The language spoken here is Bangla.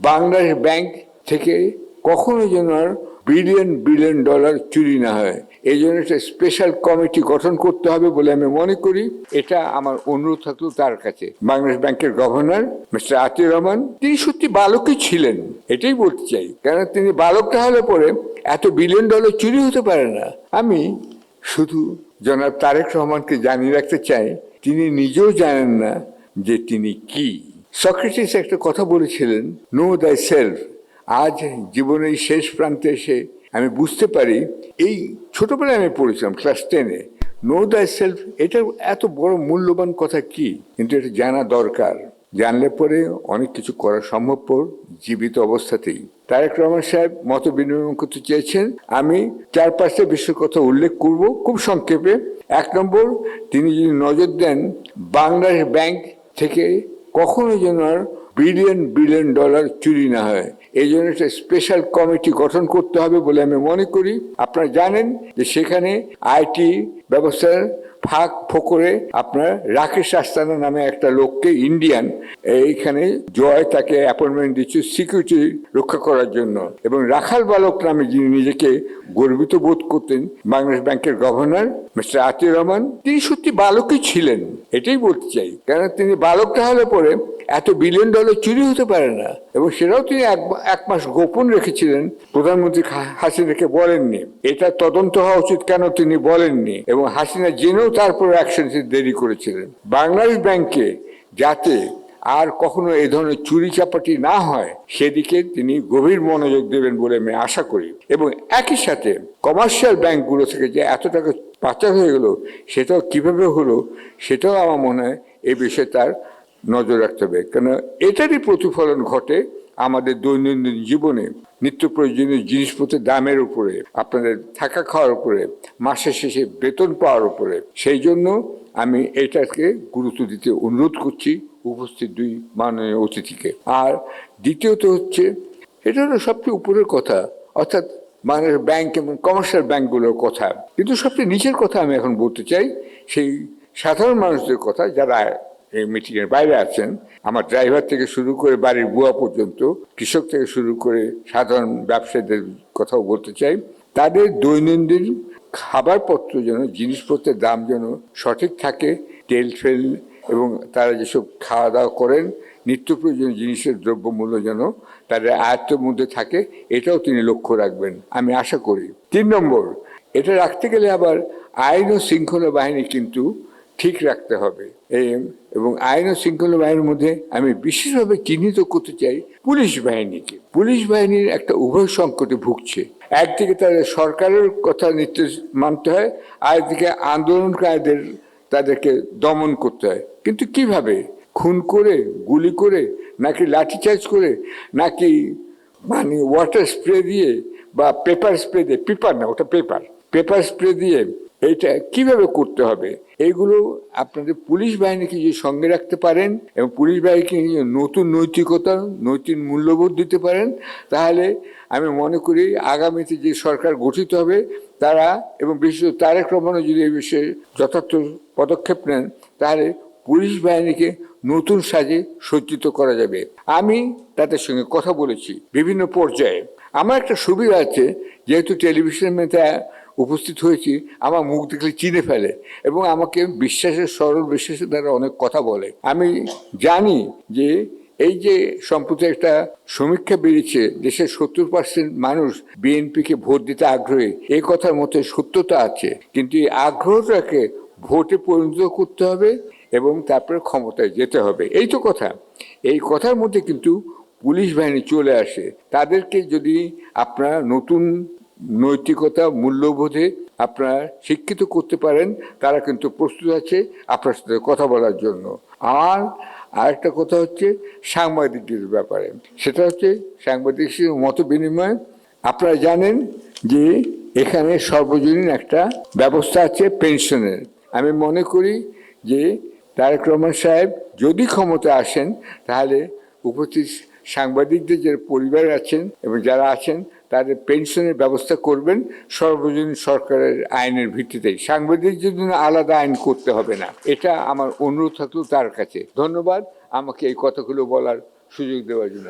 বাংলাদেশ ব্যাংক থেকে কখনো যেন আর বিলিয়ন বিলিয়ন ডলার চুরি না হয়, এই জন্য একটা স্পেশাল কমিটি গঠন করতে হবে বলে আমি মনে করি। এটা আমার অনুরোধ থাকলো তার কাছে। বাংলাদেশ ব্যাংকের গভর্নর মিস্টার আতিউর রহমান, তিনি সত্যি বালকই ছিলেন, এটাই বলতে চাই। কারণ তিনি বালকটা হলে পরে এত বিলিয়ন ডলার চুরি হতে পারে না। আমি শুধু জনাব তারেক রহমানকে জানিয়ে রাখতে চাই, তিনি নিজেও জানেন না যে তিনি কি। সক্রেটিস একটা কথা বলেছিলেন, নো দাই সেলফ। আজ জীবনের শেষ প্রান্তে এসে আমি বুঝতে পারি, এই ছোটবেলায় আমি পড়েছিলাম ক্লাস 10-এ, নো দাই সেলফ, এটা এত বড় মূল্যবান কথা কি, কিন্তু এটা জানা দরকার। জানলে পরে অনেক কিছু করা সম্ভবপর জীবিত অবস্থাতেই। তারেক রহমান সাহেব মত বিনিময় করতে চেয়েছেন। আমি 4-5টা বিষয়ের কথা উল্লেখ করব খুব সংক্ষেপে। 1 নম্বর, তিনি যদি নজর দেন বাংলাদেশ ব্যাংক থেকে কখনো যেন আর বিলিয়ন বিলিয়ন ডলার চুরি না হয়, এই জন্য একটা স্পেশাল কমিটি গঠন করতে হবে বলে আমি মনে করি। আপনারা জানেন যে সেখানে আইটি ব্যবস্থার ফাঁক ফোকরে আপনার রাকেশ আস্তানা নামে একটা লোককে, ইন্ডিয়ান, এইখানে জয় তাকে অ্যাপয়েন্টমেন্ট দিচ্ছে সিকিউরিটি রক্ষা করার জন্য। এবং রাখাল বালক নামে যিনি নিজেকে গর্বিত বোধ করতেন, বাংলাদেশ ব্যাংকের গভর্নর মিস্টার আতিউর রহমান, তিনি সত্যি বালকই ছিলেন, এটাই বলতে চাই। কারণ তিনি বালকটা হলে পরে এত বিলিয়ন ডলার চুরি হতে পারে না। এবং সেটাও তিনি এক মাস গোপন রেখেছিলেন, প্রধানমন্ত্রী হাসিনাকে বলেননি। এটা তদন্ত হওয়া উচিত কেন তিনি বলেননি, এবং হাসিনা জেনেও তারপর অ্যাকশন দেরি করেছিলেন। বাংলাদেশ ব্যাংকে যাতে আর কখনো এই ধরনের চুরি চাপাটি না হয় সেদিকে তিনি গভীর মনোযোগ দেবেন বলে আমি আশা করি। এবং একই সাথে কমার্শিয়াল ব্যাংকগুলো থেকে যে এত টাকা পাচার হয়ে গেল, সেটাও কিভাবে হলো সেটাও আমার মনে হয় এই বিষয়ে তার নজর রাখতে হবে। কেন এটারই প্রতিফলন ঘটে আমাদের দৈনন্দিন জীবনে, নিত্য প্রয়োজনীয় জিনিসপত্রের দামের উপরে, আপনাদের থাকা খাওয়ার উপরে, মাসের শেষে বেতন পাওয়ার উপরে। সেই জন্য আমি এটাকে গুরুত্ব দিতে অনুরোধ করছি উপস্থিত 2 মাননীয় অতিথিকে। আর দ্বিতীয়ত হচ্ছে, এটা হলো সবচেয়ে উপরের কথা, অর্থাৎ বাংলাদেশ ব্যাংক এবং কমার্শিয়াল ব্যাংকগুলোর কথা। কিন্তু সবচেয়ে নিচের কথা আমি এখন বলতে চাই, সেই সাধারণ মানুষদের কথা যারা এই মিটিংয়ের বাইরে আছেন। আমার ড্রাইভার থেকে শুরু করে বাড়ির বুয়া পর্যন্ত, কৃষক থেকে শুরু করে সাধারণ ব্যবসায়ীদের কথাও বলতে চাই। তাদের দৈনন্দিন খাবারপত্র যেন, জিনিসপত্রের দাম যেন সঠিক থাকে, তেল ফেল এবং তারা যেসব খাওয়া দাওয়া করেন, নিত্য প্রয়োজনীয় জিনিসের দ্রব্যমূল্য যেন তাদের আয়ত্তের মধ্যে থাকে, এটাও তিনি লক্ষ্য রাখবেন আমি আশা করি। 3 নম্বর, এটা রাখতে গেলে আবার আইন ও শৃঙ্খলা বাহিনী কিন্তু ঠিক রাখতে হবে। এবং আইন ও শৃঙ্খলা বাহিনীর মধ্যে আমি বিশেষভাবে চিহ্নিত করতে চাই পুলিশ বাহিনীকে। পুলিশ বাহিনীর একটা উভয় সংকটে ভুগছে। একদিকে তাদের সরকারের কথা নির্দেশ মানতে হয়, আরেকদিকে আন্দোলনকারীদের তাদেরকে দমন করতে হয়। কিন্তু কিভাবে? খুন করে, গুলি করে, নাকি লাঠিচার্জ করে, নাকি মানে ওয়াটার স্প্রে দিয়ে বা পেপার স্প্রে দিয়ে, পেপার না ওটা পেপার স্প্রে দিয়ে, এইটা কিভাবে করতে হবে? এইগুলো আপনাদের পুলিশ বাহিনীকে যে সঙ্গে রাখতে পারেন এবং পুলিশ বাহিনীকে নতুন নৈতিকতা, নৈতিক মূল্যবোধ দিতে পারেন, তাহলে আমি মনে করি আগামীতে যে সরকার গঠিত হবে তারা, এবং বিশেষত তারেক রহমানও যদি এই বিষয়ে যথার্থ পদক্ষেপ নেন, তাহলে পুলিশ বাহিনীকে নতুন সাজে সজ্জিত করা যাবে। আমি তাদের সঙ্গে কথা বলেছি বিভিন্ন পর্যায়ে। আমার একটা সুবিধা আছে, যেহেতু টেলিভিশনে উপস্থিত হয়েছি, আমার মুখ দেখলে চিনে ফেলে এবং আমাকে বিশ্বাসের, সরল বিশ্বাসের দ্বারা অনেক কথা বলে। আমি জানি যে এই যে সম্প্রতি একটা সমীক্ষা বেরিয়েছে, দেশের 70% মানুষ বিএনপিকে ভোট দিতে আগ্রহী, এই কথার মধ্যে সত্যতা আছে। কিন্তু এই আগ্রহটাকে ভোটে পরিণত করতে হবে এবং তারপরে ক্ষমতায় যেতে হবে, এই তো কথা। এই কথার মধ্যে কিন্তু পুলিশ বাহিনী চলে আসে। তাদেরকে যদি আপনারা নতুন নৈতিকতা, মূল্যবোধে আপনারা শিক্ষিত করতে পারেন, তারা কিন্তু প্রস্তুত আছে আপনার সাথে কথা বলার জন্য। আর আরেকটা কথা হচ্ছে সাংবাদিকদের ব্যাপারে, সেটা হচ্ছে সাংবাদিকদের মত বিনিময়। আপনারা জানেন যে এখানে সর্বজনীন একটা ব্যবস্থা আছে পেনশনের। আমি মনে করি যে তারেক রহমান সাহেব যদি ক্ষমতা আসেন, তাহলে উপস্থিত সাংবাদিকদের যে পরিবার আছেন এবং যারা আছেন তাদের পেনশনের ব্যবস্থা করবেন সর্বজনীন সরকারের আইনের ভিত্তিতেই। সাংবাদিকদের জন্য আলাদা আইন করতে হবে না, এটা আমার অনুরোধ থাকলো তার কাছে। ধন্যবাদ আমাকে এই কথাগুলো বলার সুযোগ দেওয়ার জন্য।